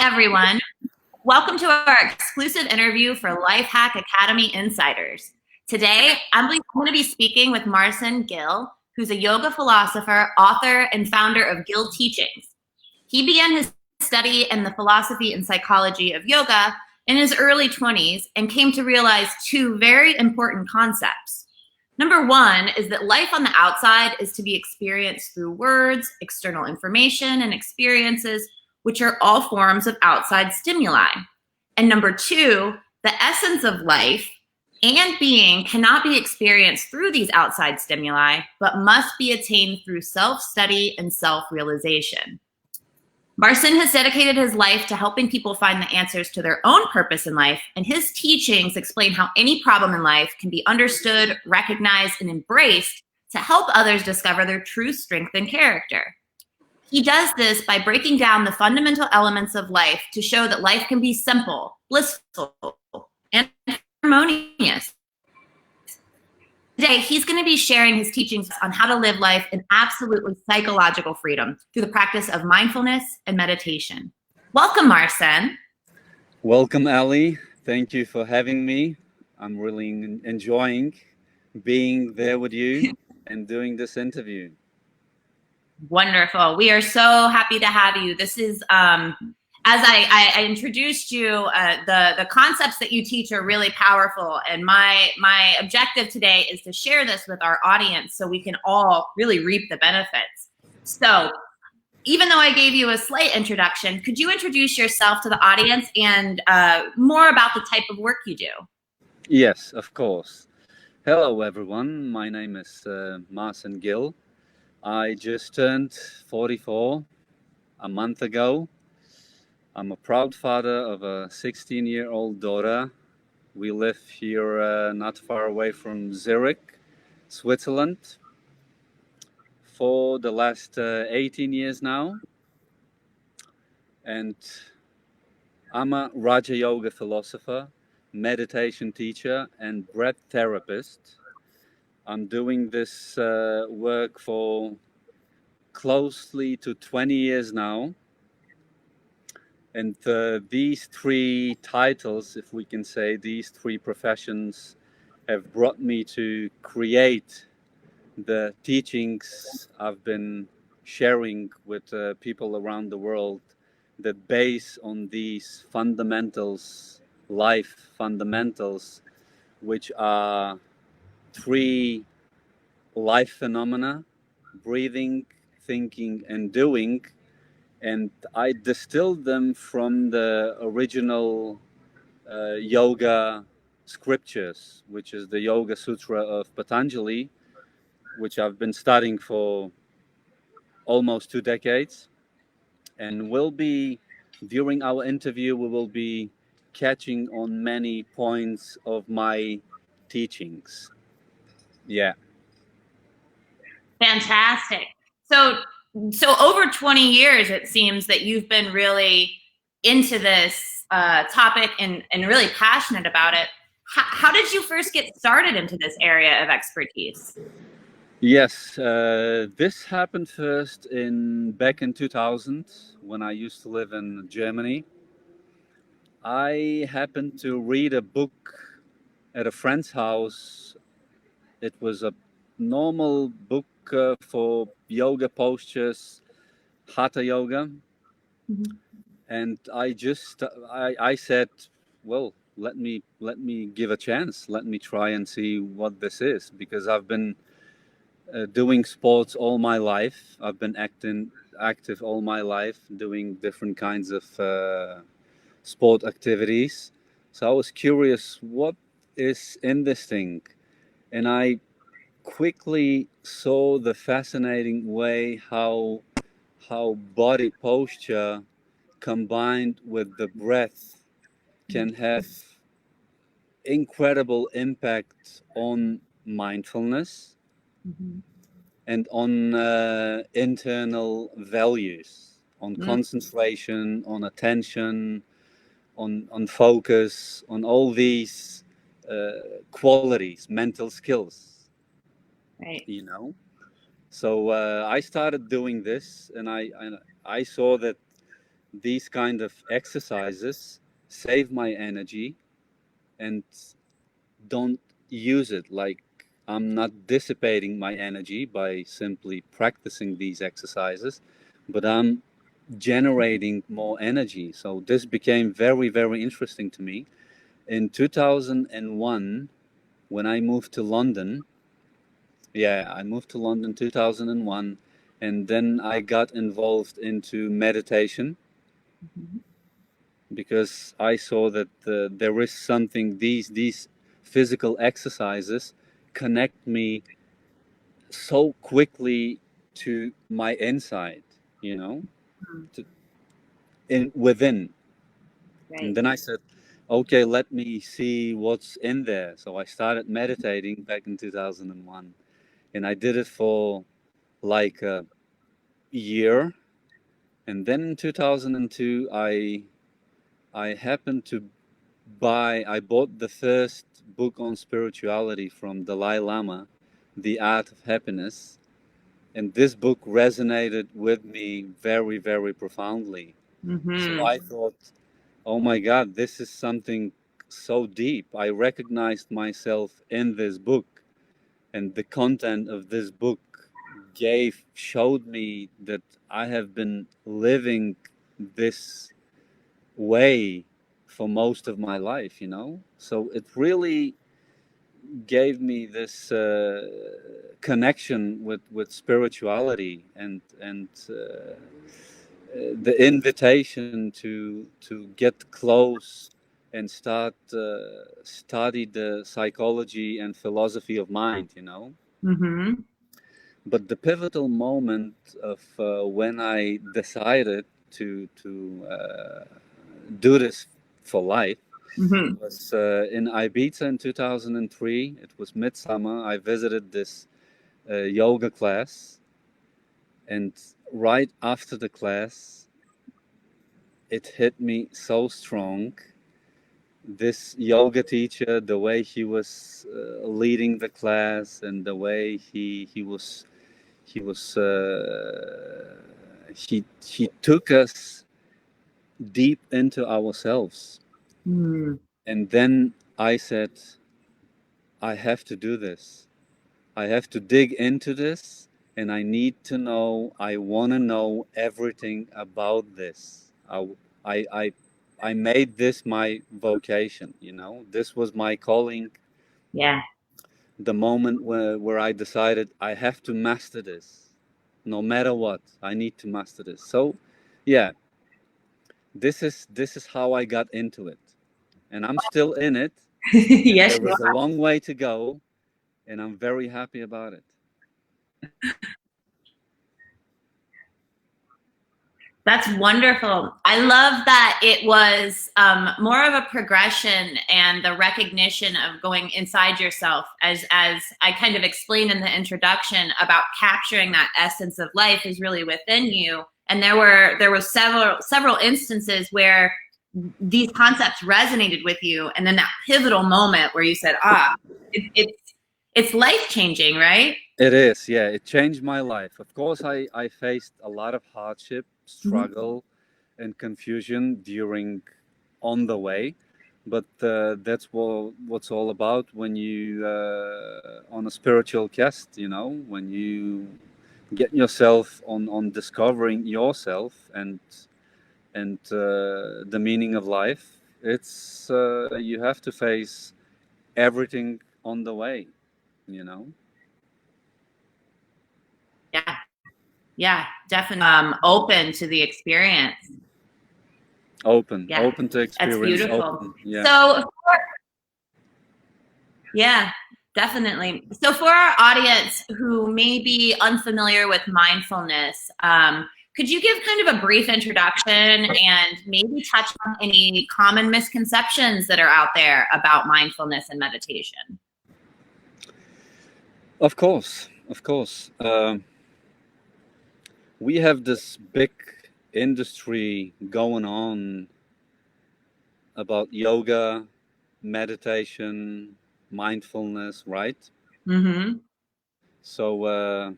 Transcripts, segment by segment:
Hi, everyone. Welcome to our exclusive interview for Life Hack Academy Insiders. Today, I'm going to be speaking with Marcin Gill, who's a yoga philosopher, author, and founder of Gill Teachings. He began his study in the philosophy and psychology of yoga in his early 20s and came to realize two very important concepts. Number one is that life on the outside is to be experienced through words, external information, and experiences, which are all forms of outside stimuli. And number two, the essence of life and being cannot be experienced through these outside stimuli, but must be attained through self-study and self-realization. Marcin has dedicated his life to helping people find the answers to their own purpose in life, and his teachings explain how any problem in life can be understood, recognized, and embraced to help others discover their true strength and character. He does this by breaking down the fundamental elements of life to show that life can be simple, blissful, and harmonious. Today, he's going to be sharing his teachings on how to live life in absolutely psychological freedom through the practice of mindfulness and meditation. Welcome, Marcin. Welcome, Ali. Thank you for having me. I'm really enjoying being there with you and doing this interview. Wonderful. We are so happy to have you. This is, as I introduced you, the concepts that you teach are really powerful. And my objective today is to share this with our audience so we can all really reap the benefits. So even though I gave you a slight introduction, could you introduce yourself to the audience and more about the type of work you do? Yes, of course. Hello, everyone. My name is Marcin Gill. I just turned 44 a month ago. I'm a proud father of a 16-year-old daughter. We live here not far away from Zurich, Switzerland, for the last 18 years now. And I'm a Raja Yoga philosopher, meditation teacher, and breath therapist. I'm doing this work for closely to 20 years now. And these three titles, if we can say, these three professions have brought me to create the teachings I've been sharing with people around the world that base on these fundamentals, life fundamentals, which are three life phenomena: breathing, thinking, and doing. And I distilled them from the original yoga scriptures, which is the Yoga Sutra of Patanjali, which I've been studying for almost 2 decades. And during our interview, we will be catching on many points of my teachings. Yeah. Fantastic. So over 20 years, it seems that you've been really into this topic and really passionate about it. How did you first get started into this area of expertise? Yes, this happened first back in 2000 when I used to live in Germany. I happened to read a book at a friend's house. It was a normal book for yoga postures, hatha yoga. Mm-hmm. And I said, well, let me give a chance. Let me try and see what this is, because I've been doing sports all my life. I've been active all my life, doing different kinds of sport activities. So I was curious, what is in this thing? And I quickly saw the fascinating way how body posture combined with the breath can have incredible impact on mindfulness. Mm-hmm. And on internal values, on concentration, on attention, on focus, on all these qualities, mental skills. Right. You know, so I started doing this, and I saw that these kind of exercises save my energy and don't use it. Like, I'm not dissipating my energy by simply practicing these exercises, but I'm generating more energy. So this became very, very interesting to me. In 2001, when I moved to London, yeah, I moved to London 2001, and then I got involved into meditation Mhm. because I saw that there is something, these physical exercises connect me so quickly to my inside, you know, to, in within. And Right. then I said, okay, let me see what's in there. So I started meditating back in 2001, and I did it for like a year. And then in 2002, I happened to I bought the first book on spirituality from Dalai Lama, The Art of Happiness. And this book resonated with me very, very profoundly. So Mm-hmm. I thought, oh my God, this is something so deep. I recognized myself in this book, and the content of this book showed me that I have been living this way for most of my life, you know? So it really gave me this connection with spirituality and the invitation to get close and start study the psychology and philosophy of mind, you know. Mm-hmm. But the pivotal moment of when I decided to do this for life Mm-hmm. was in Ibiza in 2003. It was midsummer. I visited this yoga class, and right after the class, it hit me so strong. This yoga teacher, the way he was leading the class, and the way he took us deep into ourselves. Mm-hmm. And then I said, I have to do this. I have to dig into this, and I need to know. I want to know everything about this. I, I, I made this my vocation. You know, this was my calling. Yeah. The moment where I decided I have to master this, no matter what. I need to master this. So, yeah, this is how I got into it, and I'm still in it. And Yes, there you is a are. long way to go, and I'm very happy about it. That's wonderful. I love that it was more of a progression and the recognition of going inside yourself, as I kind of explained in the introduction about capturing that essence of life is really within you. And there were several instances where these concepts resonated with you, and then that pivotal moment where you said, it's life changing, right? It is, yeah. It changed my life. Of course, I faced a lot of hardship, Mm-hmm. struggle, and confusion during on the way, but that's what's all about when you on a spiritual quest. You know, when you get yourself on discovering yourself and the meaning of life. It's you have to face everything on the way. You know, Yeah, yeah, definitely. Open to the experience. open, Yeah, open to that's experience, beautiful. open. Yeah. So, yeah, definitely. So, for our audience who may be unfamiliar with mindfulness, could you give kind of a brief introduction and maybe touch on any common misconceptions that are out there about mindfulness and meditation? Of course, of course. We have this big industry going on about yoga, meditation, mindfulness, right? Mm-hmm. So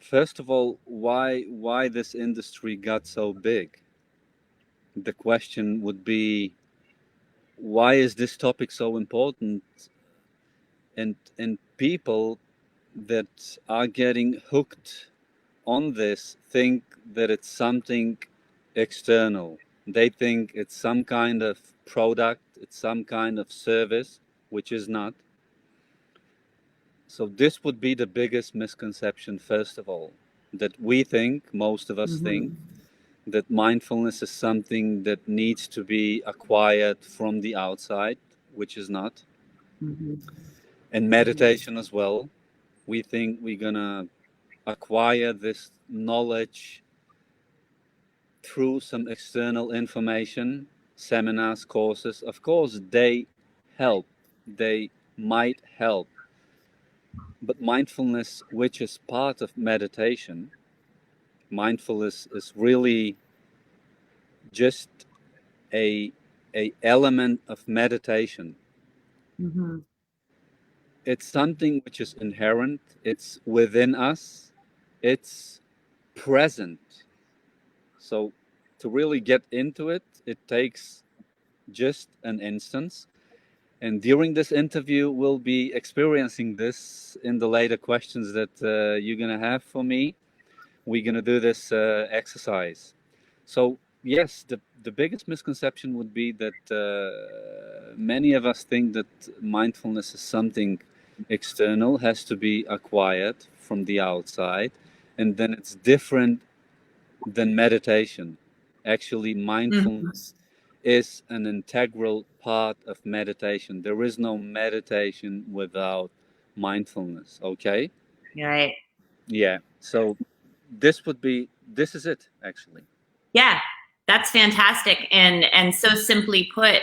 first of all, why this industry got so big? The question would be, why is this topic so important? And people that are getting hooked on this think that it's something external. They think it's some kind of product, it's some kind of service, which is not. So this would be the biggest misconception, first of all, that we think, most of us think, that mindfulness is something that needs to be acquired from the outside, which is not. And meditation as well. We think we're gonna acquire this knowledge through some external information, seminars, courses. Of course, they help, they might help. But mindfulness, which is part of meditation, mindfulness is really just a element of meditation. It's something which is inherent, it's within us, it's present. So to really get into it, it takes just an instance. And during this interview, we'll be experiencing this in the later questions that you're going to have for me. We're going to do this exercise. So, yes, the biggest misconception would be that many of us think that mindfulness is something external, has to be acquired from the outside, and then it's different than meditation. Actually, mindfulness is an integral part of meditation. There is no meditation without mindfulness, okay? Right. Yeah. So this is it actually. Yeah, that's fantastic and so simply put.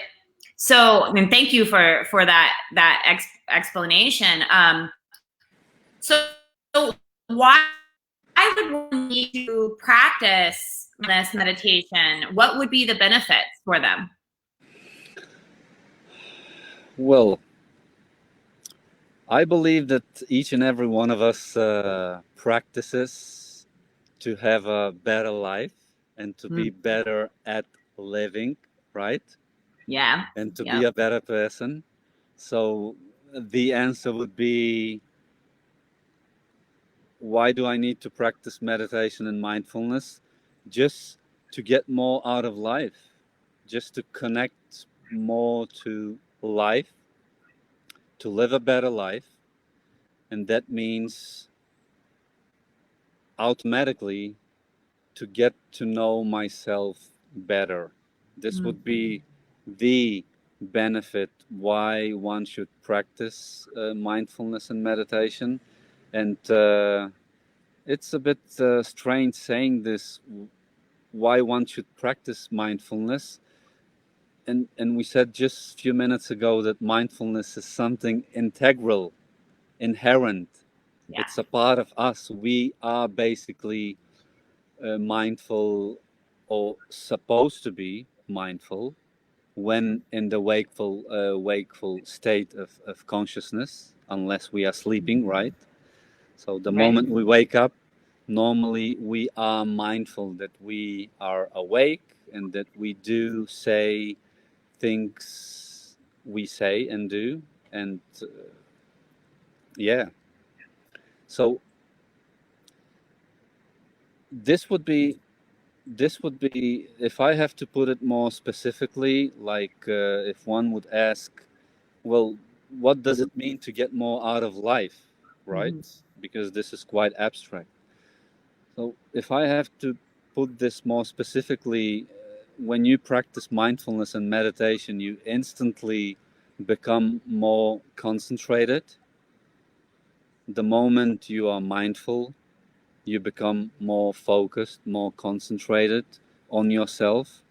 So, I mean, thank you for that explanation. So why would one need to practice this meditation? What would be the benefits for them? Well, I believe that each and every one of us practices to have a better life and to be better at living, right? Yeah. And to be a better person. So the answer would be, why do I need to practice meditation and mindfulness? Just to get more out of life, just to connect more to life, to live a better life. And that means automatically to get to know myself better. This would be the benefit why one should practice mindfulness and meditation. And it's a bit strange saying this, why one should practice mindfulness. And we said just a few minutes ago that mindfulness is something integral, inherent. Yeah. It's a part of us. We are basically mindful, or supposed to be mindful, when in the wakeful state of consciousness, unless we are sleeping, right? So the moment we wake up, normally we are mindful that we are awake and that we do say things we say and do. And yeah, so this would be if I have to put it more specifically, like if one would ask, well, what does it mean to get more out of life, right? Because this is quite abstract. So if I have to put this more specifically, when you practice mindfulness and meditation, you instantly become more concentrated. The moment you are mindful, you become more focused, more concentrated on yourself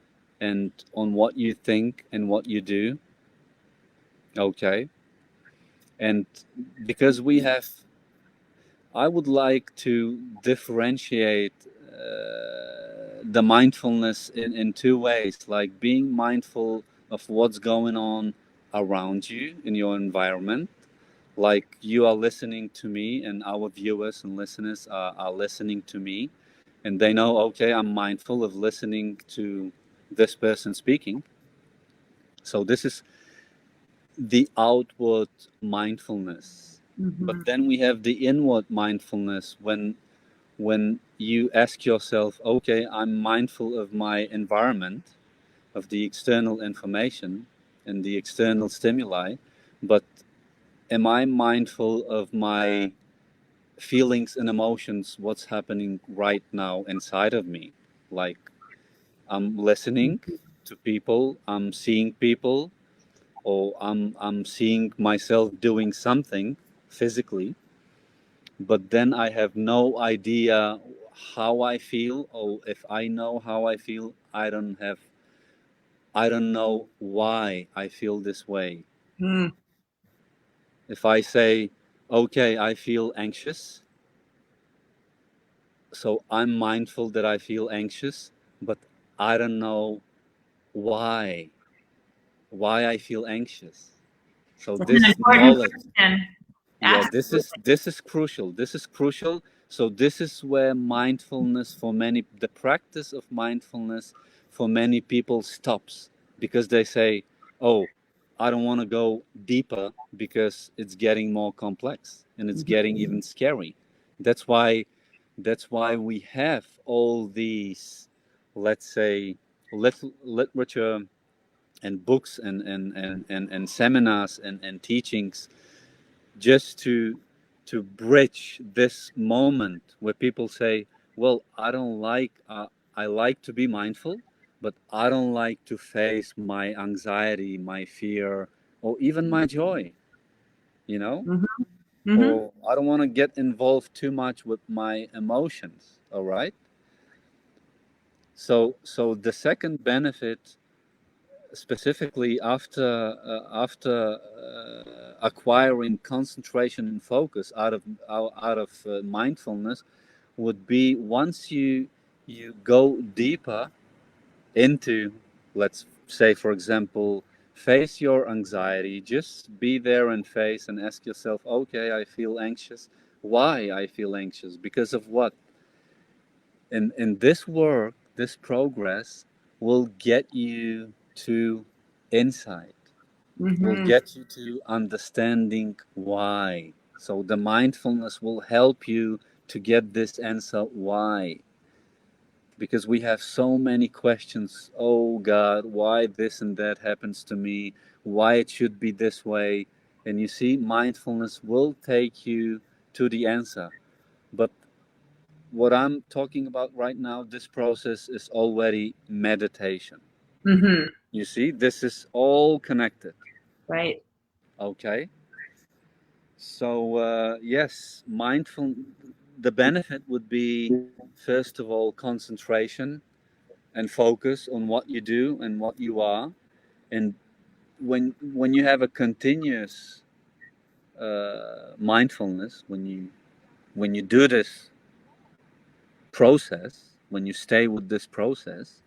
and on what you think and what you do. Okay. And because we have, I would like to differentiate the mindfulness in two ways, like being mindful of what's going on around you in your environment, like you are listening to me, and our viewers and listeners are listening to me, and they know, okay, I'm mindful of listening to this person speaking. So this is the outward mindfulness. But Mm-hmm. then we have the inward mindfulness, when you ask yourself, okay, I'm mindful of my environment, of the external information and the external stimuli, but am I mindful of my feelings and emotions, what's happening right now inside of me? Like, I'm listening to people, I'm seeing people, or I'm seeing myself doing something physically, but then I have no idea how I feel, or if I know how I feel, I don't know why I feel this way. Mm-hmm. If I say, okay, I feel anxious, so I'm mindful that I feel anxious, but I don't know why I feel anxious. So That's an this important knowledge, question. yeah, Absolutely. this is crucial. This is crucial. So this is where mindfulness for many, the practice of mindfulness for many people stops, because they say, "Oh, I don't want to go deeper because it's getting more complex and it's getting even scary." That's why we have all these, let's say, literature and books and seminars and teachings, just to bridge this moment where people say, well, I like to be mindful, but I don't like to face my anxiety, my fear, or even my joy, you know, Mm-hmm. Mm-hmm. or I don't want to get involved too much with my emotions. All right. So the second benefit, specifically after acquiring concentration and focus out of mindfulness, would be, once you go deeper into, let's say, for example, face your anxiety, just be there and face and ask yourself, okay, I feel anxious. Why I feel anxious? Because of what? In this work, this progress will get you to insight, will Mm-hmm. get you to understanding why. So the mindfulness will help you to get this answer why. Because we have so many questions. Oh God, why this and that happens to me? Why it should be this way? And you see, mindfulness will take you to the answer. But what I'm talking about right now, this process is already meditation. Mm-hmm. You see, this is all connected. Right. Okay. So, yes, the benefit would be, first of all, concentration and focus on what you do and what you are. And when you have a continuous mindfulness, when you do this process, when you stay with this process,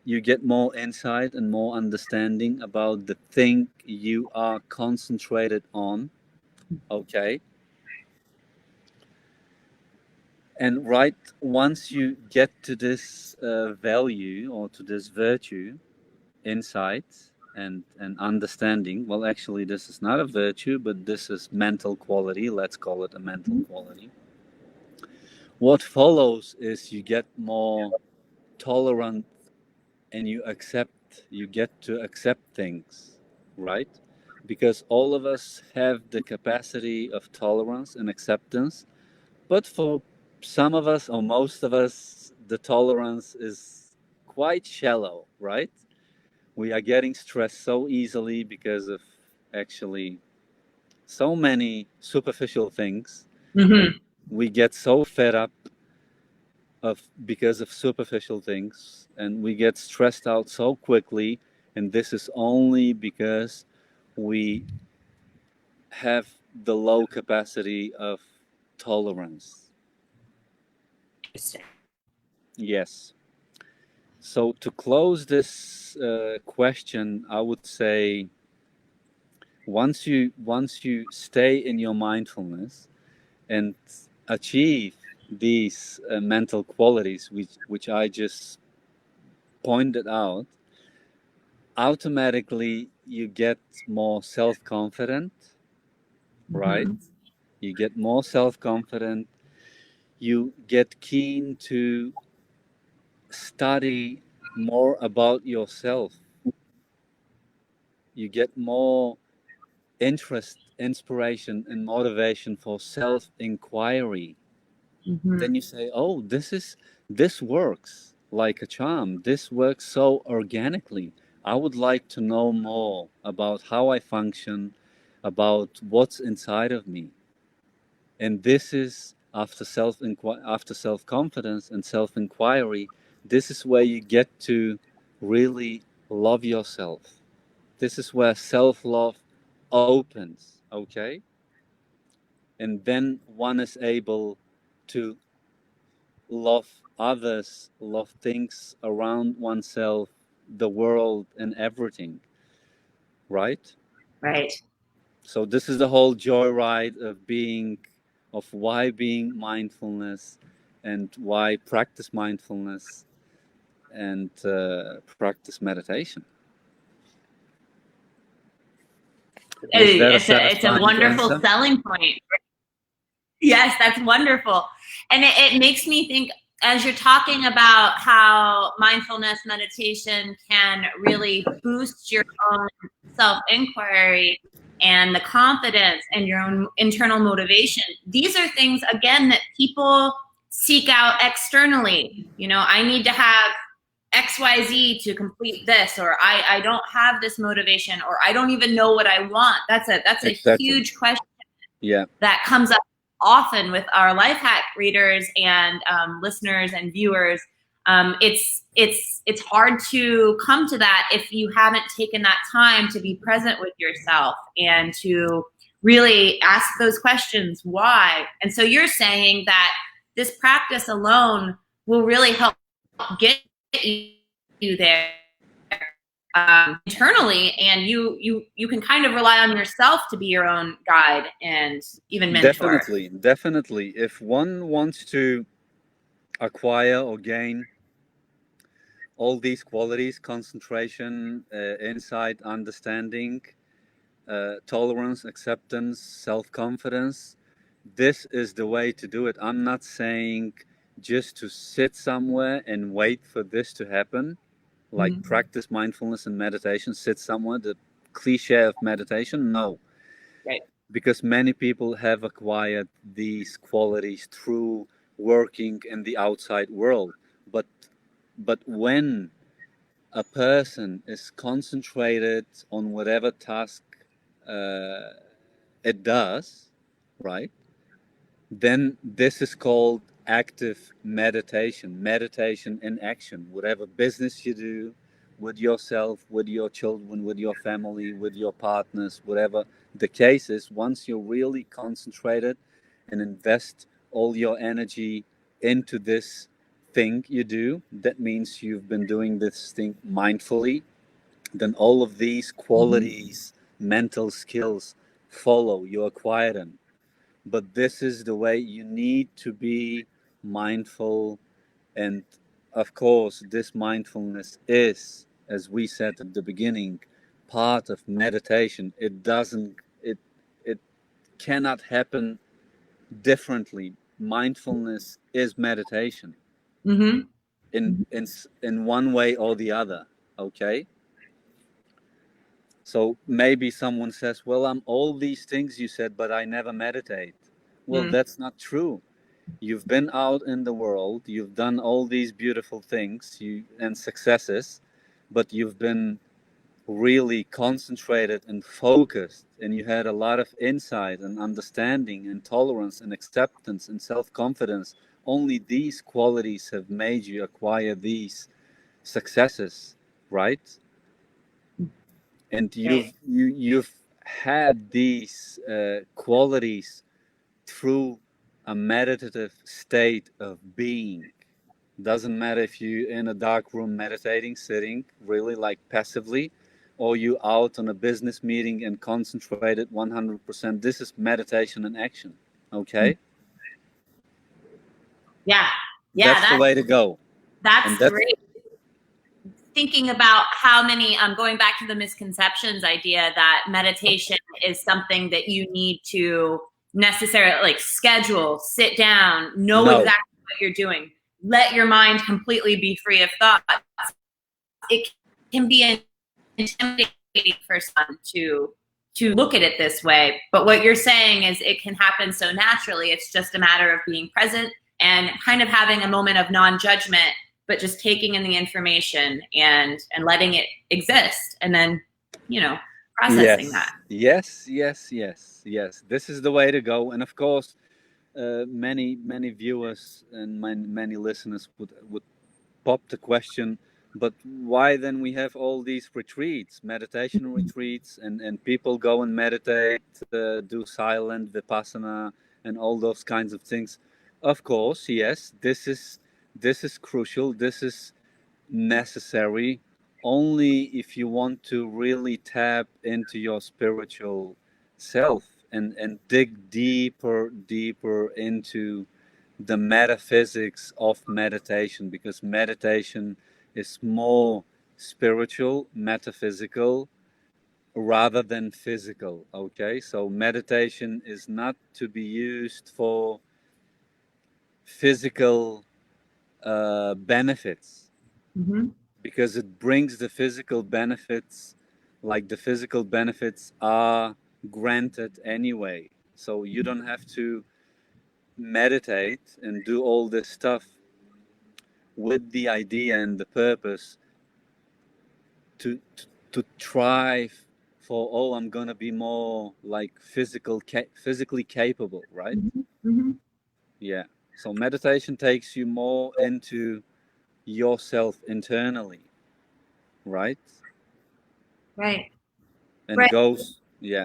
you get more insight and more understanding about the thing you are concentrated on. Okay. And right, once you get to this value, or to this virtue, insight and understanding, well, actually, this is not a virtue, but this is mental quality. Let's call it a mental quality. What follows is you get more tolerant, and you get to accept things, right? Because all of us have the capacity of tolerance and acceptance, but for some of us, or most of us, the tolerance is quite shallow, right? We are getting stressed so easily because of, actually, so many superficial things, and Mm-hmm. we get so fed up of because of superficial things, and we get stressed out so quickly, and this is only because we have the low capacity of tolerance. Interesting. Yes. So to close this question, I would say, once you stay in your mindfulness and achieve these mental qualities which I just pointed out, automatically you get more self-confident, right? Mm-hmm. You get more self-confident. You get keen to study more about yourself. You get more interest, inspiration, and motivation for self-inquiry. Mm-hmm. Then you say, "Oh, this works like a charm. This works so organically. I would like to know more about how I function, about what's inside of me." And this is after self confidence and self inquiry. This is where you get to really love yourself. This is where self love opens. Okay, and then one is able to love others, love things around oneself, the world, and everything, right? Right. So this is the whole joyride of being, of why being mindfulness, and why practice mindfulness and practice meditation. Was that a It's a satisfying wonderful answer? selling point. Yes, that's wonderful. And it makes me think, as you're talking about how mindfulness meditation can really boost your own self inquiry and the confidence and your own internal motivation, these are things, again, that people seek out externally. You know, I need to have XYZ to complete this, or I don't have this motivation, or I don't even know what I want. That's a Exactly. huge question Yeah, that comes up often with our life hack readers and listeners and viewers. It's hard to come to that if you haven't taken that time to be present with yourself and to really ask those questions. Why? And so you're saying that this practice alone will really help get you there internally, and you can kind of rely on yourself to be your own guide and even mentor. definitely, definitely. If one wants to acquire or gain all these qualities, concentration, insight, understanding, tolerance, acceptance, self confidence, this is the way to do it. I'm not saying just to sit somewhere and wait for this to happen, like Mm-hmm. practice mindfulness and meditation, sit somewhere, the cliche of meditation. No, Right. because many people have acquired these qualities through working in the outside world. But when a person is concentrated on whatever task uh, it does, right? Then this is called active meditation, meditation in action. Whatever business you do with yourself, with your children, with your family, with your partners, whatever the case is, once you're really concentrated and invest all your energy into this thing you do, that means you've been doing this thing mindfully, then all of these Mm-hmm. qualities, mental skills follow, you acquire them. But this is the way you need to be mindful. And of course, this mindfulness is, as we said at the beginning, part of meditation. It cannot happen differently. Mindfulness is meditation Mm-hmm. in one way or the other. Okay. So maybe someone says, well, I'm all these things you said, but I never meditate. Well, Mm-hmm. that's not true. You've been out in the world, you've done all these beautiful things and successes, but you've been really concentrated and focused, and you had a lot of insight and understanding and tolerance and acceptance and self-confidence. Only these qualities have made you acquire these successes, right? And Right. you've had these qualities through a meditative state of being. Doesn't matter if you're in a dark room meditating, sitting really like passively, or you out on a business meeting and concentrated 100%. This is meditation in action. Okay, Yeah. Yeah, that's the way to go. And that's that's great. Thinking about how many, going back to the misconceptions idea that meditation is something that you need to necessarily like schedule, sit down, know no. exactly what you're doing, let your mind completely be free of thought. It can be intimidating for some to look at it this way. But what you're saying is it can happen so naturally. It's just a matter of being present and kind of having a moment of non-judgment, but just taking in the information and letting it exist, and then, you know, processing that. Yes. This is the way to go. And of course, many viewers and many listeners would pop the question, but why then we have all these retreats, meditation retreats, and people go and meditate, do silent vipassana, and all those kinds of things? Of course, yes, this is crucial. This is necessary only if you want to really tap into your spiritual self and dig deeper into the metaphysics of meditation, because meditation is more spiritual, metaphysical, rather than physical. Okay, so meditation is not to be used for physical benefits, Mm-hmm. because it brings the physical benefits, like the physical benefits are granted anyway, so you don't have to meditate and do all this stuff with the idea and the purpose to try for, oh, I'm gonna be more like physically capable, right? Mm-hmm. Mm-hmm. Yeah, so meditation takes you more into yourself internally, right? Right. And Right. goes, yeah.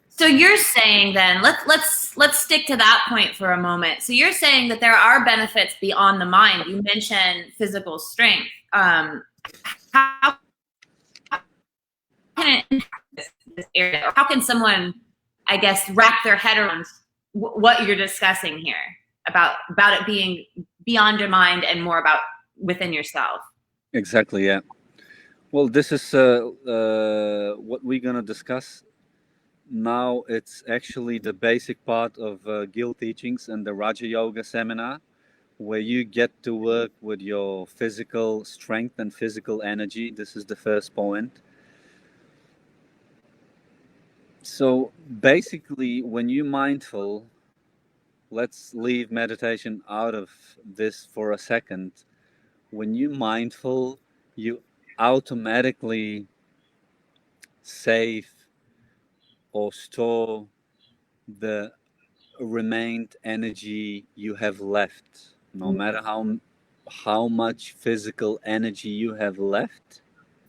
So you're saying then, let's stick to that point for a moment. So you're saying that there are benefits beyond the mind. You mentioned physical strength. How can it impact this area? Or how can someone, I guess, wrap their head around what you're discussing here about it being beyond your mind and more about within yourself? Exactly, yeah. Well, this is what we're gonna discuss now. It's actually the basic part of Guild Teachings and the Raja Yoga seminar, where you get to work with your physical strength and physical energy. This is the first point. So basically, when you're mindful, let's leave meditation out of this for a second. When you're mindful, you automatically save or store the remained energy you have left, no matter how much physical energy you have left,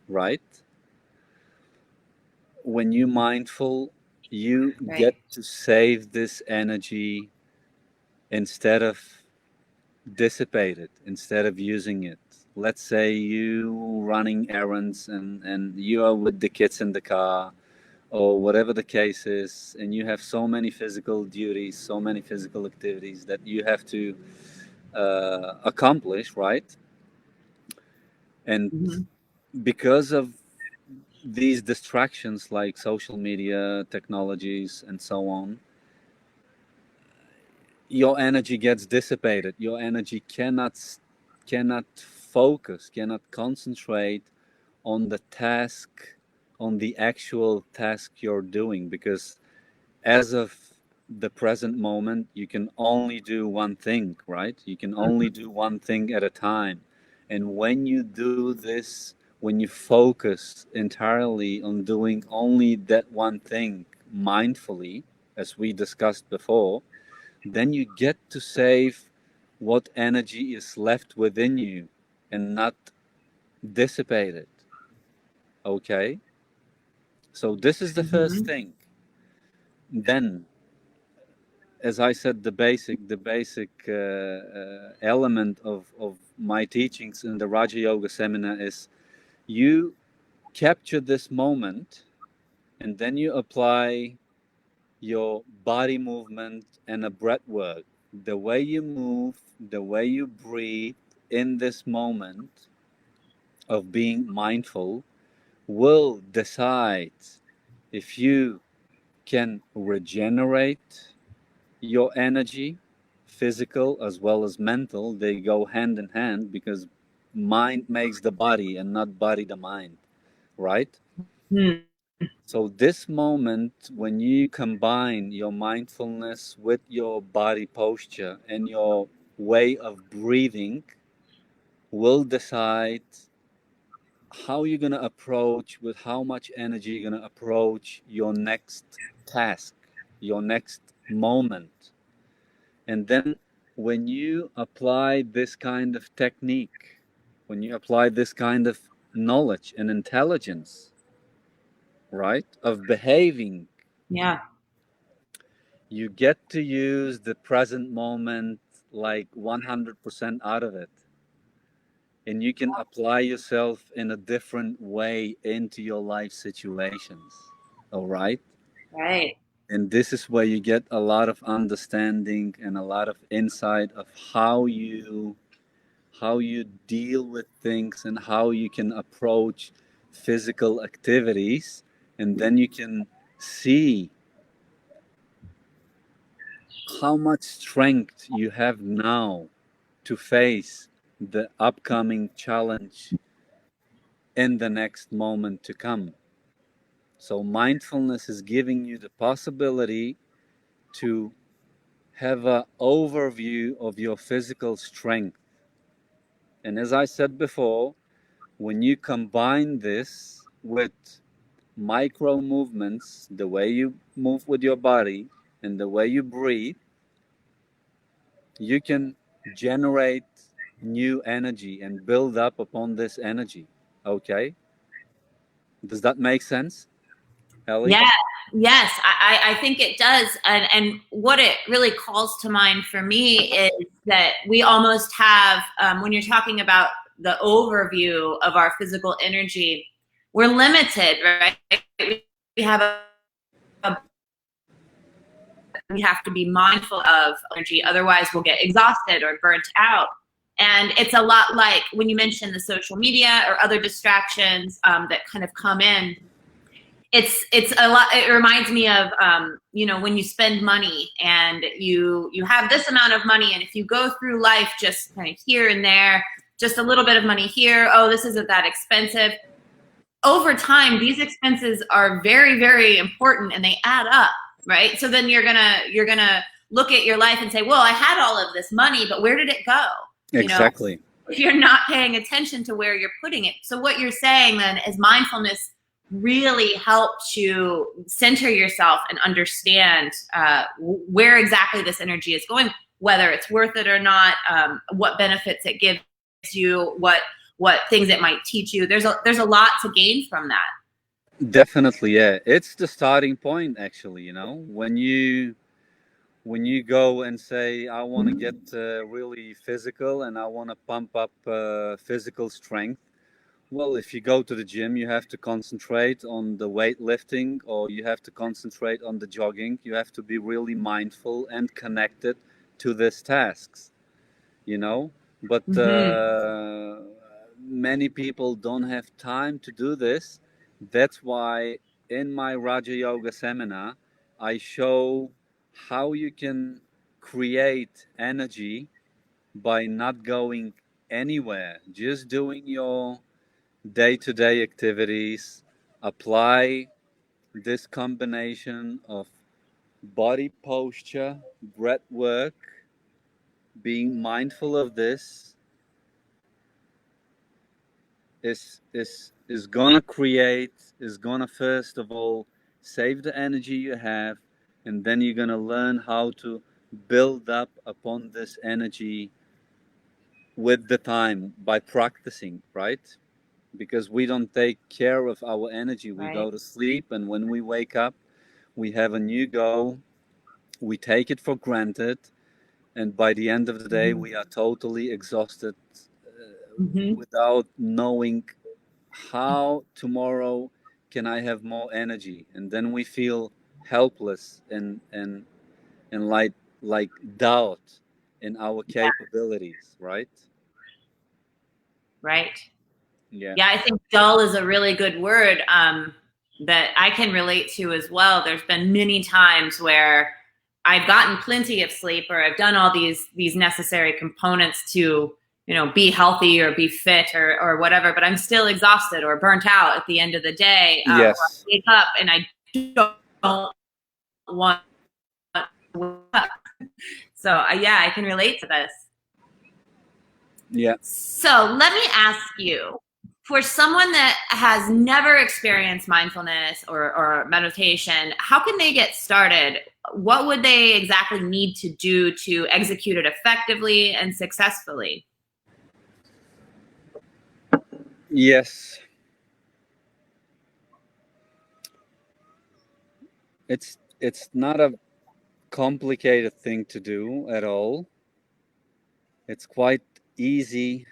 right? When you're mindful, you Right. get to save this energy instead of dissipate it, instead of using it. Let's say you running errands and you are with the kids in the car, or whatever the case is, and you have so many physical duties, so many physical activities that you have to accomplish, right? And Mm-hmm. because of these distractions like social media, technologies, and so on, your energy gets dissipated. Your energy cannot focus, cannot concentrate on the task, on the actual task you're doing, because as of the present moment, you can only do one thing, right? You can only do one thing at a time. And when you do this, when you focus entirely on doing only that one thing mindfully, as we discussed before, then you get to save what energy is left within you and not dissipate it. Okay? So, this is the first Mm-hmm. thing. Then, as I said, the basic element of my teachings in the Raja Yoga seminar is you capture this moment, and then you apply your body movement and a breath work. The way you move, the way you breathe in this moment of being mindful will decide if you can regenerate your energy, physical as well as mental. They go hand in hand because mind makes the body and not body the mind, right? Hmm. So, this moment, when you combine your mindfulness with your body posture and your way of breathing, will decide how you're going to approach, with how much energy you're going to approach your next task, your next moment. And then when you apply this kind of technique, when you apply this kind of knowledge and intelligence, right, of behaving, Yeah. you get to use the present moment like 100% out of it. And you can apply yourself in a different way into your life situations. All right. Right. And this is where you get a lot of understanding and a lot of insight of how you deal with things and how you can approach physical activities, and then you can see how much strength you have now to face the upcoming challenge in the next moment to come. So mindfulness is giving you the possibility to have an overview of your physical strength. And as I said before, when you combine this with micro movements, the way you move with your body and the way you breathe, you can generate new energy and build up upon this energy. Okay? Does that make sense, Ellie? Yeah. Yes, I think it does. And what it really calls to mind for me is that we almost have, when you're talking about the overview of our physical energy, we're limited, right? We have a we have to be mindful of energy, otherwise we'll get exhausted or burnt out. And it's a lot like when you mentioned the social media or other distractions that kind of come in. It's a lot. It reminds me of when you spend money and you have this amount of money, and if you go through life just kind of here and there, just a little bit of money here, oh, this isn't that expensive. Over time, these expenses are very, very important and they add up, right? So then you're gonna look at your life and say, well, I had all of this money, but where did it go? You know, Exactly. if you're not paying attention to where you're putting it. So what you're saying then is mindfulness really helps you center yourself and understand where exactly this energy is going, whether it's worth it or not, what benefits it gives you, what things it might teach you. There's a lot to gain from that. Definitely, yeah. It's the starting point, actually. When you go and say, I want to get really physical and I want to pump up physical strength. Well, if you go to the gym, you have to concentrate on the weightlifting or you have to concentrate on the jogging. You have to be really mindful and connected to these tasks, you know. But Mm-hmm. many people don't have time to do this. That's why in my Raja Yoga seminar, I show how you can create energy by not going anywhere, just doing your day to day activities. Apply this combination of body posture, breath work, being mindful of this is gonna create, is gonna first of all save the energy you have, and then you're gonna learn how to build up upon this energy with the time by practicing, right? Because we don't take care of our energy. We Right. go to sleep, and when we wake up, we have a new goal. We take it for granted, and by the end of the day, Mm-hmm. we are totally exhausted Mm-hmm. without knowing how tomorrow can I have more energy? And then we feel helpless and like doubt in our capabilities, right? Right. Yeah. Yeah, I think dull is a really good word that I can relate to as well. There's been many times where I've gotten plenty of sleep, or I've done all these necessary components to, be healthy or be fit or whatever, but I'm still exhausted or burnt out at the end of the day. Or I Yes. wake up and I don't want to wake up. So yeah, I can relate to this. Yeah. So let me ask you, for someone that has never experienced mindfulness or meditation, how can they get started? What would they exactly need to do to execute it effectively and successfully? Yes. It's not a complicated thing to do at all. It's quite easy.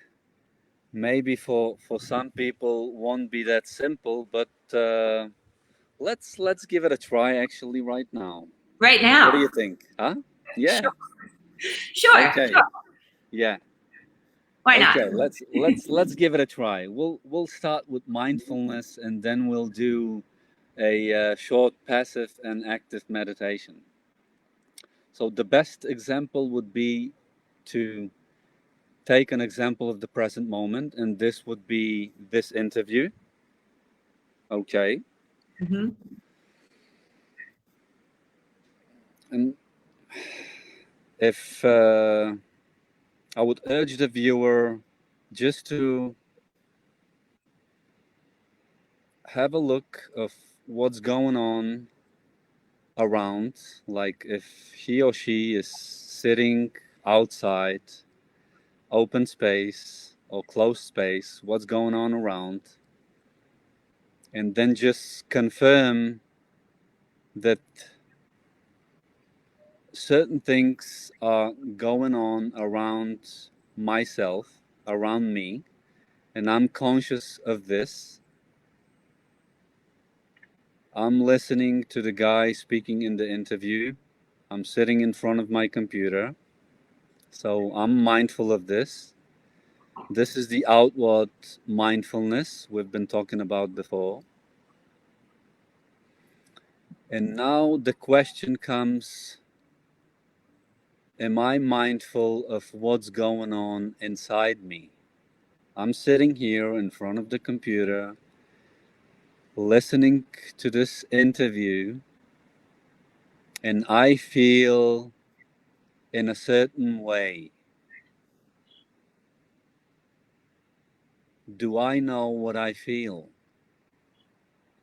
Maybe for some people won't be that simple, but let's give it a try actually right now. Right What do now? you think? Huh? Yeah. Sure, sure, Okay. sure. Yeah. Why not? Okay. Let's give it a try. We'll start with mindfulness, and then we'll do a short passive and active meditation. So the best example would be to take an example of the present moment, and this would be this interview. Okay. Mm-hmm. And if I would urge the viewer just to have a look of what's going on around, like if he or she is sitting outside, open space or closed space, what's going on around, and then just confirm that certain things are going on around myself, around me, and I'm conscious of this. I'm listening to the guy speaking in the interview. I'm sitting in front of my computer. So I'm mindful of this. This is the outward mindfulness we've been talking about before. And now the question comes, am I mindful of what's going on inside me? I'm sitting here in front of the computer, listening to this interview, and I feel in a certain way. Do I know what I feel?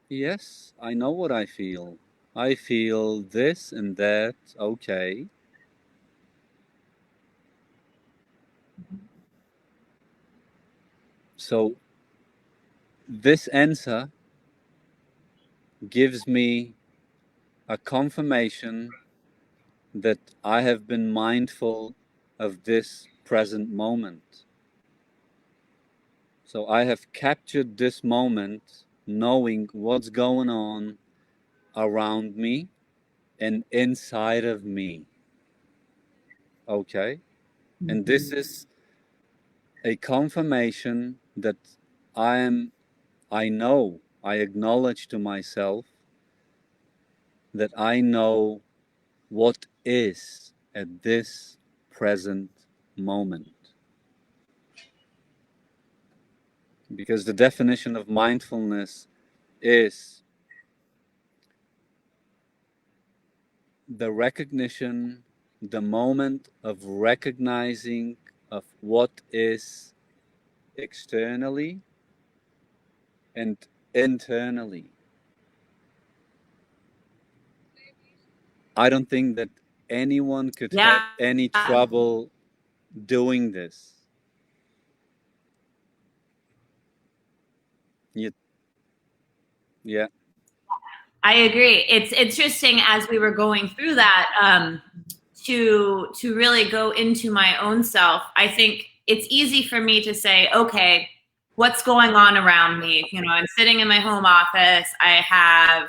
Yes, I know what I feel. I feel this and that, okay. So this answer gives me a confirmation that I have been mindful of this present moment. So I have captured this moment knowing what's going on around me and inside of me. Okay? And this is a confirmation that I know, I acknowledge to myself that I know what is at this present moment. Because the definition of mindfulness is the recognition, the moment of recognizing of what is externally and internally. I don't think that anyone could Yeah. have any trouble doing this. You, yeah, I agree. It's interesting as we were going through that to really go into my own self. I think it's easy for me to say, okay, what's going on around me. You know, I'm sitting in my home office. I have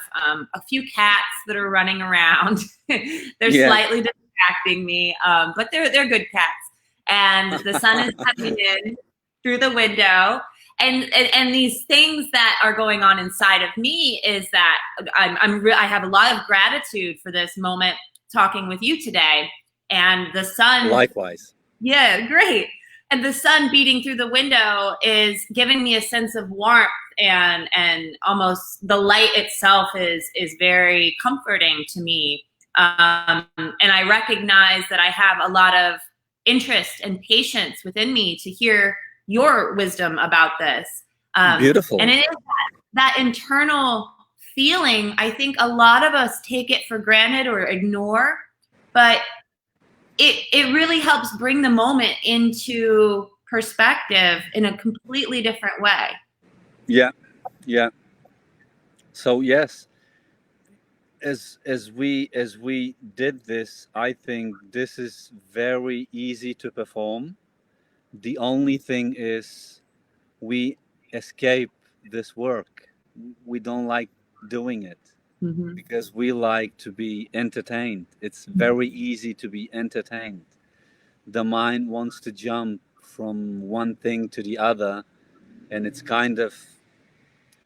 a few cats that are running around. They're Yeah. slightly distracting me, but they're good cats. And the sun is coming in through the window. And these things that are going on inside of me is that I have a lot of gratitude for this moment talking with you today. And the sun, Likewise. yeah, great. And the sun beating through the window is giving me a sense of warmth, and almost the light itself is very comforting to me. And I recognize that I have a lot of interest and patience within me to hear your wisdom about this. And Beautiful. it is that internal feeling. I think a lot of us take it for granted or ignore, but it really helps bring the moment into perspective in a completely different way. Yeah. Yeah. So yes, as we did this, I think this is very easy to perform. The only thing is we escape this work. We don't like doing it Mm-hmm. because we like to be entertained. It's very easy to be entertained. The mind wants to jump from one thing to the other, and it's kind of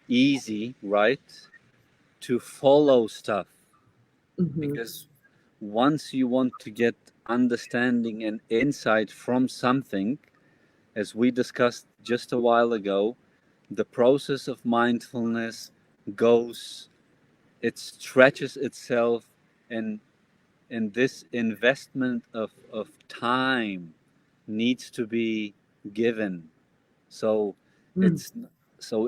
easy, right, to follow stuff, Mm-hmm. because once you want to get understanding and insight from something, as we discussed just a while ago, the process of mindfulness goes, it stretches itself, and this investment of time needs to be given. So Mm-hmm. it's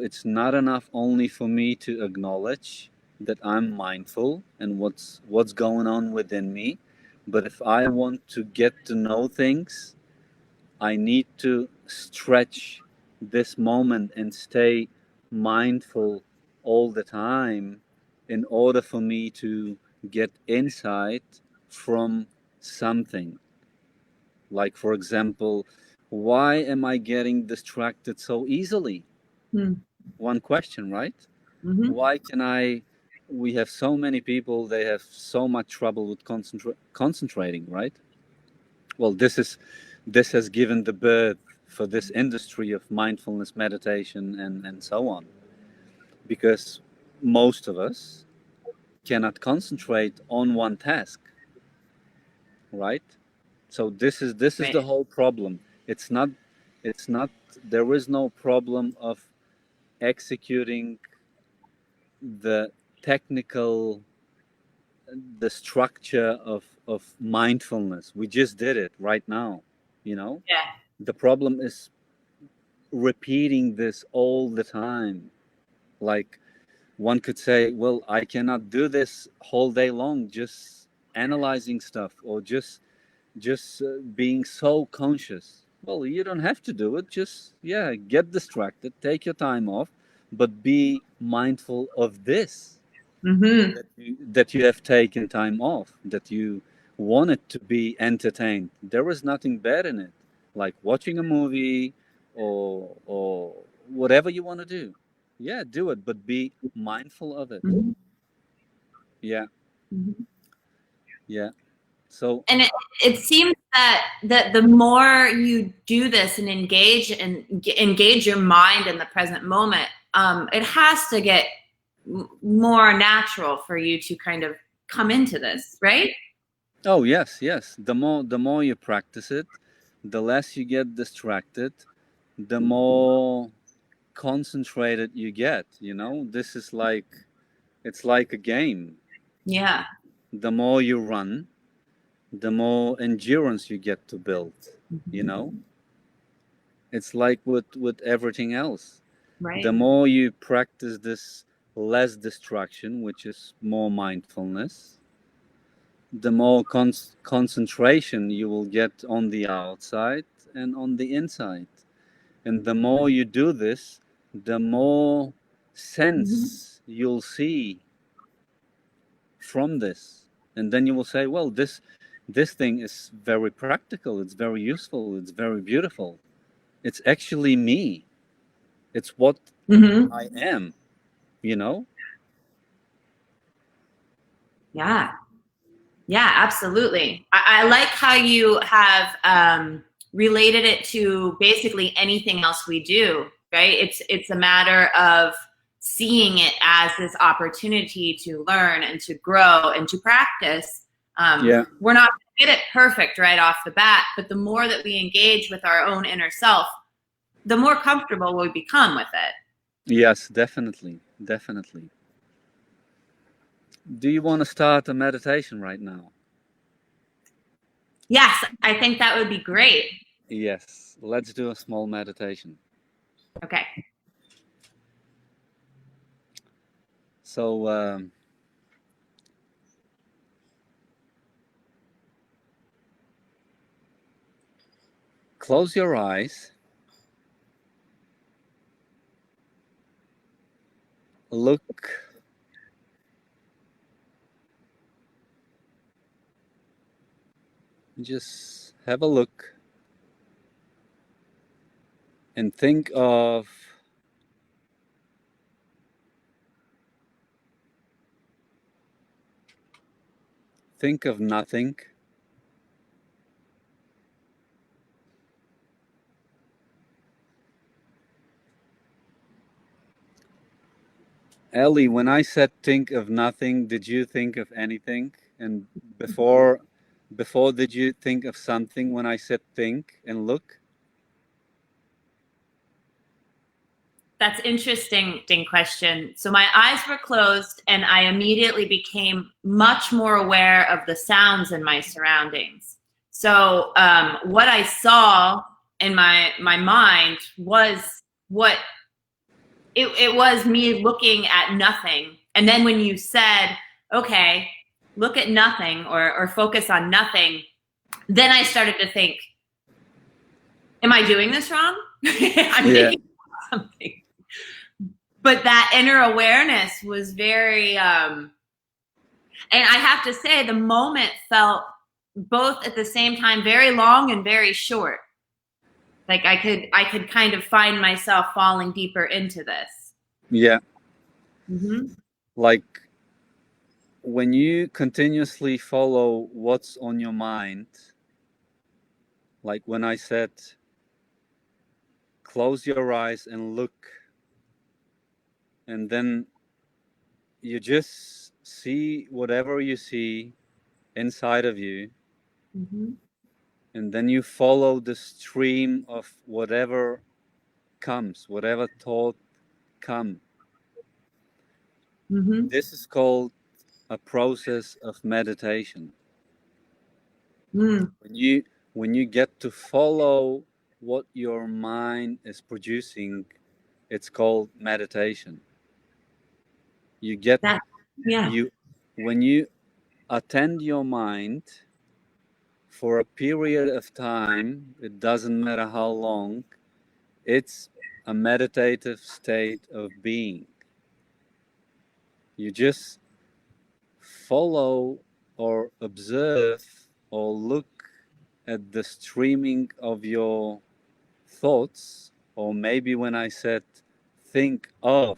it's not enough only for me to acknowledge that I'm mindful and what's going on within me, but if I want to get to know things, I need to stretch this moment and stay mindful all the time in order for me to get insight from something. Like, for example, why am I getting distracted so easily? One question, right? Mm-hmm. Why can I? We have so many people, they have so much trouble with concentrating, right? Well, this has given the birth for this industry of mindfulness meditation and so on, because most of us cannot concentrate on one task, right? So this is Right. the whole problem. It's not there is no problem of executing the technical, the structure of mindfulness. We just did it right now, you know. Yeah. The problem is repeating this all the time. Like, one could say, well, I cannot do this whole day long, just analyzing stuff, or just being so conscious. Well, you don't have to do it. Just, yeah, get distracted, take your time off, but be mindful of this, Mm-hmm. that you have taken time off, that you wanted to be entertained. There is nothing bad in it, like watching a movie, or whatever you want to do. Yeah, do it, but be mindful of it. Mm-hmm. Yeah, Mm-hmm. yeah. So, And it seems that the more you do this and engage your mind in the present moment, it has to get more natural for you to kind of come into this, right? oh yes, yes. The more you practice it, the less you get distracted, the more concentrated you get. This is like, it's like a game. Yeah. The more you run, the more endurance you get to build. You Mm-hmm. know, it's like with everything else. The Right. more you practice this less distraction, which is more mindfulness, the more concentration you will get on the outside and on the inside. And the more you do this, the more Mm-hmm. sense you'll see from this. And then you will say, well, this thing is very practical, it's very useful, it's very beautiful. It's actually me. It's what Mm-hmm. I am, you know? Yeah. Yeah, absolutely. I like how you have related it to basically anything else we do, right? It's a matter of seeing it as this opportunity to learn and to grow and to practice. Yeah. We're not going to get it perfect right off the bat, but the more that we engage with our own inner self, the more comfortable we become with it. Yes, definitely. Definitely. Do you want to start a meditation right now? Yes, I think that would be great. Yes, let's do a small meditation. Okay. So, close your eyes, look, just have a look, and think of nothing. Ellie, when I said think of nothing, did you think of anything? And before did you think of something when I said think and look? That's interesting question. So my eyes were closed and I immediately became much more aware of the sounds in my surroundings. So what I saw in my mind was what it was me looking at nothing. And then when you said, okay, look at nothing or focus on nothing, then I started to think, am I doing this wrong? I'm Yeah. thinking something. But that inner awareness was very and I have to say the moment felt both at the same time very long and very short. Like I could kind of find myself falling deeper into this. Yeah. Mm-hmm. Like when you continuously follow what's on your mind, like when I said close your eyes and look, and then you just see whatever you see inside of you, Mm-hmm. and then you follow the stream of whatever comes, whatever thought come. Mm-hmm. This is called a process of meditation. Mm. When you get to follow what your mind is producing, it's called meditation. You get That yeah. you when you attend your mind for a period of time, it doesn't matter how long, it's a meditative state of being. You just follow or observe or look at the streaming of your thoughts, or maybe when I said think of,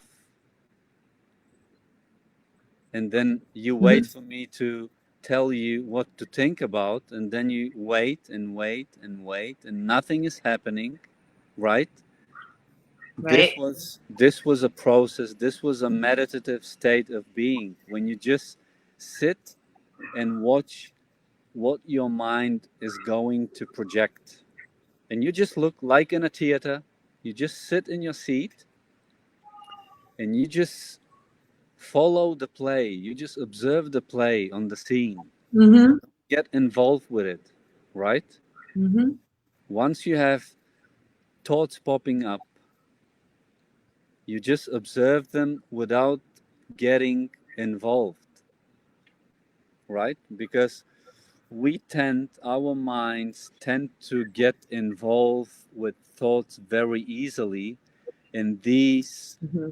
and then you wait Mm-hmm. for me to tell you what to think about, and then you wait and wait and wait, and nothing is happening, right? Right. This was a process. This was a meditative state of being when you just sit and watch what your mind is going to project, and you just look like in a theater. You just sit in your seat and you just follow the play. You just observe the play on the scene. Mm-hmm. Get involved with it, right? Mm-hmm. Once you have thoughts popping up, you just observe them without getting involved, right? Because our minds tend to get involved with thoughts very easily, and Mm-hmm.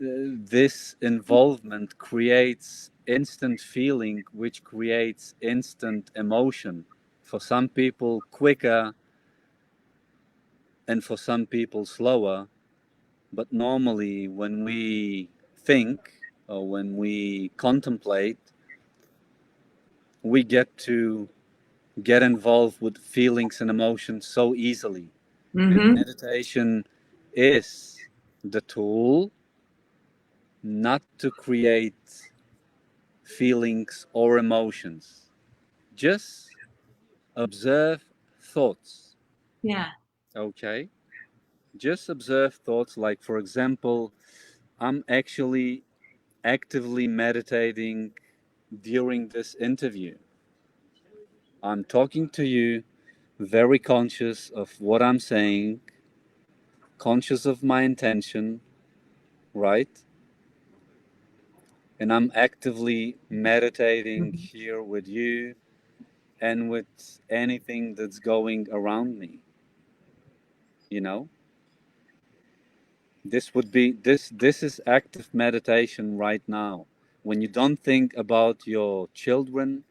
this involvement creates instant feeling, which creates instant emotion. For some people, quicker, and for some people, slower. But normally, when we think or when we contemplate, we get to get involved with feelings and emotions so easily. And Mm-hmm. meditation is the tool not to create feelings or emotions. Just observe thoughts. Yeah. Okay? Just observe thoughts. Like, for example, I'm actually actively meditating during this interview. I'm talking to you, very conscious of what I'm saying, conscious of my intention, right? And I'm actively meditating Mm-hmm. here with you and with anything that's going around me, you know? This is active meditation right now. When you don't think about your children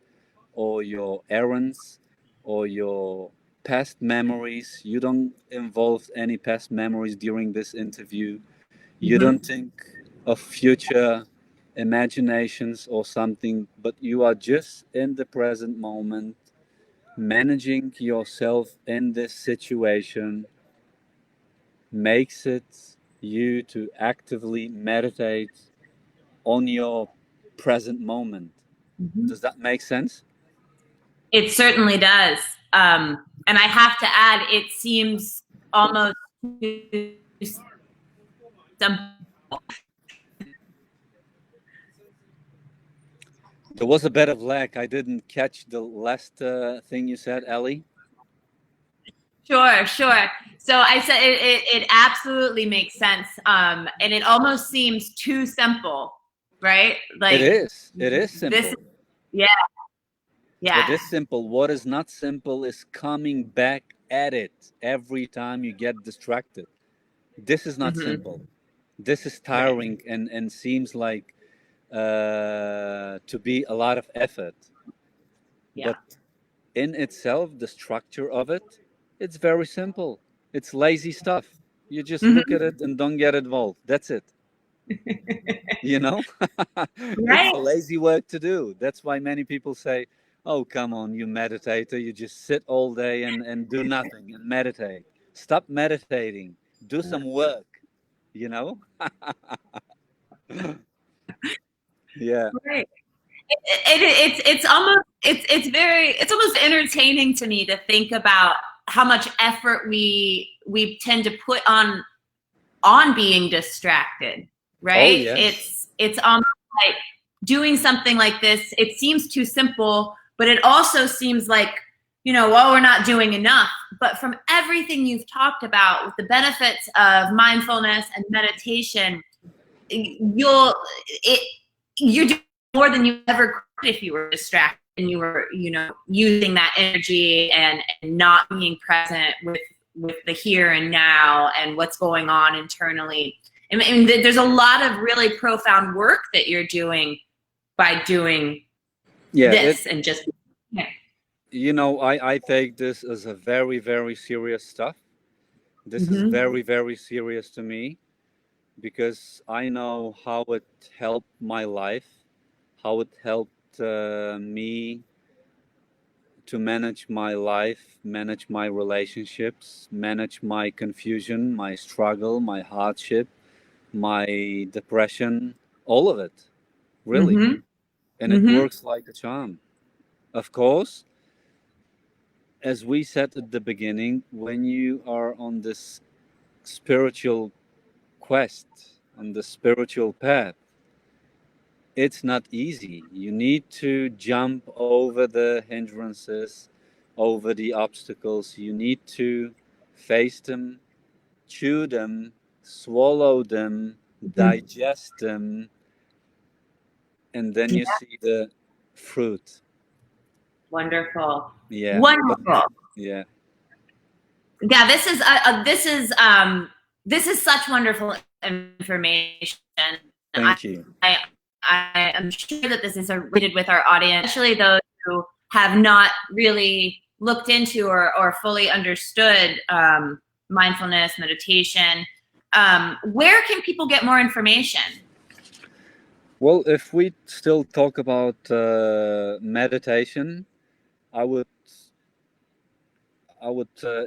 or your errands or your past memories, you don't involve any past memories during this interview. You Mm-hmm. don't think of future imaginations or something, but you are just in the present moment, managing yourself in this situation makes it you to actively meditate on your present moment. Mm-hmm. Does that make sense? It certainly does. And I have to add, it seems almost too simple. There was a bit of lag. I didn't catch the last thing you said, Ellie. Sure, sure. So I said it absolutely makes sense. And it almost seems too simple, right? It Like is. It is this, simple. yeah, It yeah. is simple. What is not simple is coming back at it every time you get distracted. This is not Mm-hmm. simple. This is Right. tiring and seems like to be a lot of effort. Yeah. But in itself, the structure of it, it's very simple. It's lazy stuff. You just look at Mm-hmm. it and don't get involved. That's it. You know, it's Right. lazy work to do. That's why many people say, oh, come on, you meditator, you just sit all day and do nothing and meditate. Stop meditating, do some work, you know? Yeah. Right. It's almost it's almost entertaining to me to think about how much effort we tend to put on being distracted, Oh, right? yes. It's almost like doing something like this. It seems too simple, but it also seems like, well, we're not doing enough. But from everything you've talked about with the benefits of mindfulness and meditation, you'll it you're doing more than you ever could if you were distracted and you were, using that energy and not being present with the here and now and what's going on internally. I mean, there's a lot of really profound work that you're doing by doing Yeah, this and just, yeah. I take this as a very, very serious stuff. This is Mm-hmm. very, very serious to me because I know how it helped my life, how it helped me to manage my life, manage my relationships, manage my confusion, my struggle, my hardship, my depression, all of it, really. Mm-hmm. And it Mm-hmm. works like a charm. Of course, as we said at the beginning, when you are on this spiritual quest, on the spiritual path, it's not easy. You need to jump over the hindrances, over the obstacles. You need to face them, chew them, swallow them, Mm-hmm. digest them, and then Yeah. you see the fruit. Wonderful. Yeah, but Wonderful. yeah, Yeah, this is such wonderful information. I, thank you. I am sure that this is related with our audience, especially those who have not really looked into or fully understood mindfulness, meditation. Where can people get more information? Well, if we still talk about meditation, I would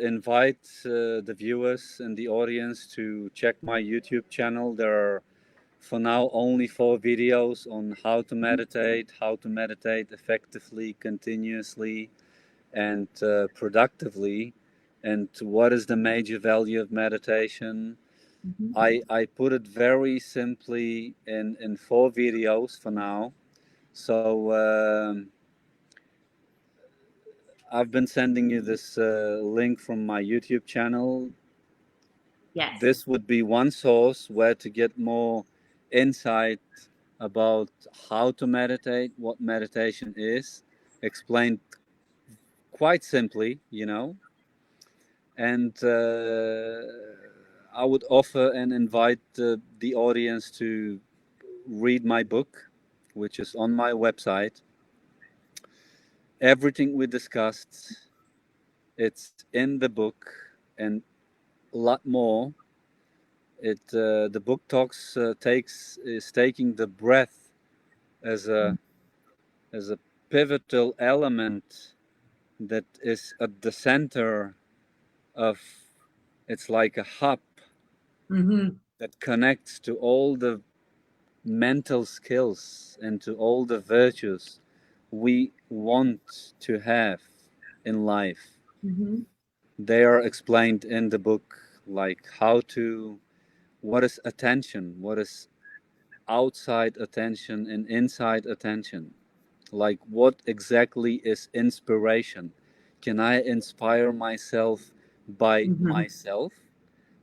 invite the viewers and the audience to check my YouTube channel. There are for now only 4 videos on how to meditate effectively, continuously, and productively, and what is the major value of meditation. I put it very simply in 4 videos for now. So I've been sending you this link from my YouTube channel. Yes. This would be one source where to get more insight about how to meditate, what meditation is, explained quite simply, you know. And I would offer and invite the audience to read my book, which is on my website. Everything we discussed, it's in the book, and a lot more. The book talks is taking the breath as a pivotal element that is at the center of. It's like a hub that connects to all the mental skills and to all the virtues we want to have in life. They are explained in the book, like what is attention, what is outside attention and inside attention, like what exactly is inspiration. Can I inspire myself by myself,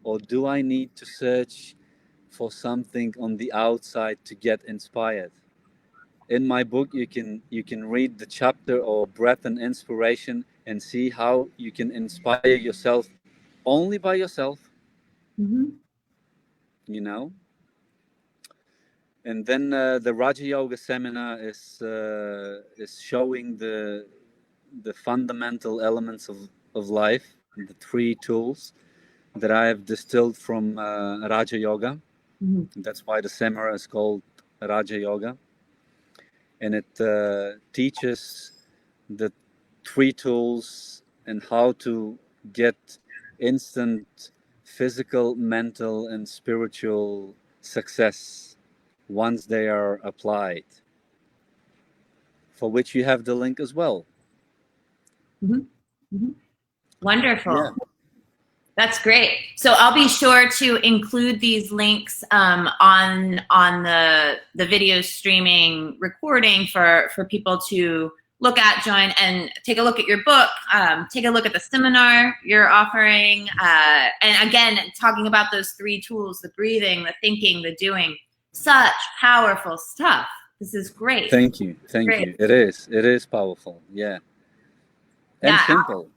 or do I need to search for something on the outside to get inspired? In my book, you can read the chapter or breath and inspiration and see how you can inspire yourself only by yourself, you know. And then the Raja Yoga seminar is showing the fundamental elements of life, the 3 tools that I have distilled from Raja Yoga. That's why the seminar is called Raja Yoga, and it teaches the 3 tools and how to get instant physical, mental, and spiritual success once they are applied, for which you have the link as well. Wonderful. Yeah. That's great. So I'll be sure to include these links on the video streaming recording for people to look at, join, and take a look at your book, take a look at the seminar you're offering, and again, talking about those 3 tools: the breathing, the thinking, the doing. Such powerful stuff. This is great. Thank you. It is powerful. Yeah. And simple.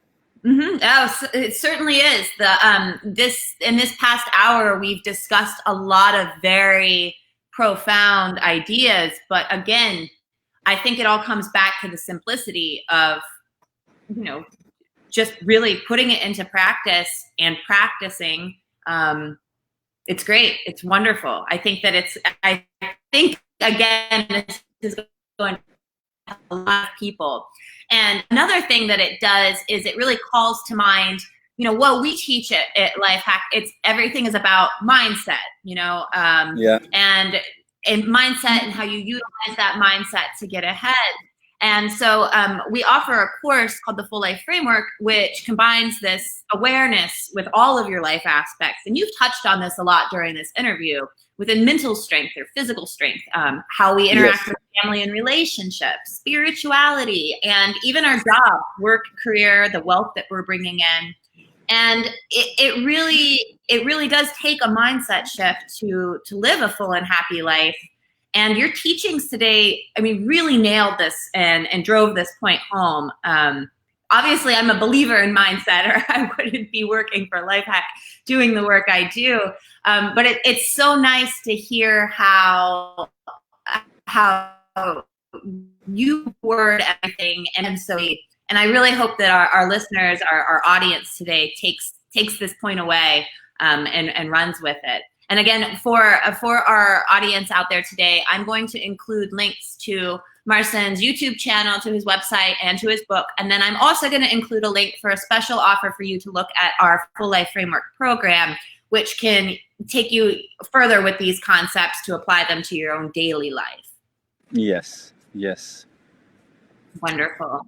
Oh, it certainly is. In this past hour, we've discussed a lot of very profound ideas, but again, I think it all comes back to the simplicity of, just really putting it into practice and practicing. It's great. It's wonderful. I think again, this is going to a lot of people. And another thing that it does is it really calls to mind, what we teach at Lifehack. Everything is about mindset, and mindset and how you utilize that mindset to get ahead. And so we offer a course called the Full Life Framework, which combines this awareness with all of your life aspects. And you've touched on this a lot during this interview, within mental strength or physical strength, how we interact with family and relationships, spirituality, and even our job, work, career, the wealth that we're bringing in. And it really does take a mindset shift to live a full and happy life. And your teachings today, really nailed this and drove this point home. Obviously, I'm a believer in mindset, or I wouldn't be working for Lifehack doing the work I do. But it's so nice to hear how you word everything, and I really hope that our listeners, our audience today, takes this point away. and runs with it. And again, for our audience out there today, I'm going to include links to Marcin's YouTube channel, to his website, and to his book. And then I'm also going to include a link for a special offer for you to look at our Full Life Framework program, which can take you further with these concepts to apply them to your own daily life. Yes, yes. Wonderful.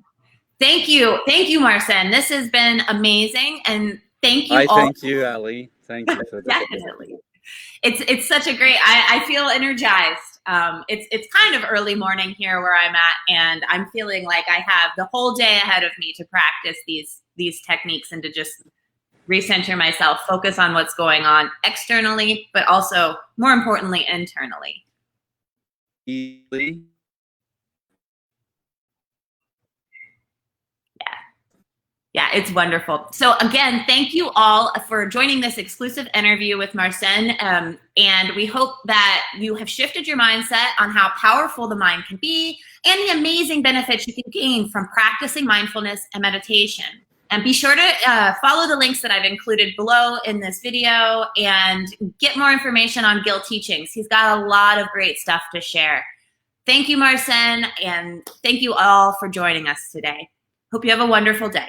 Thank you. Thank you, Marcin. This has been amazing. And thank you all. Thank you, Ali. Thank you for this. Definitely. It's such a great, I feel energized. It's kind of early morning here where I'm at, and I'm feeling like I have the whole day ahead of me to practice these techniques and to just recenter myself, focus on what's going on externally, but also more importantly, internally. Easily. Yeah, it's wonderful. So again, thank you all for joining this exclusive interview with Marcin. And we hope that you have shifted your mindset on how powerful the mind can be and the amazing benefits you can gain from practicing mindfulness and meditation. And be sure to follow the links that I've included below in this video and get more information on Gil Teachings. He's got a lot of great stuff to share. Thank you, Marcin, and thank you all for joining us today. Hope you have a wonderful day.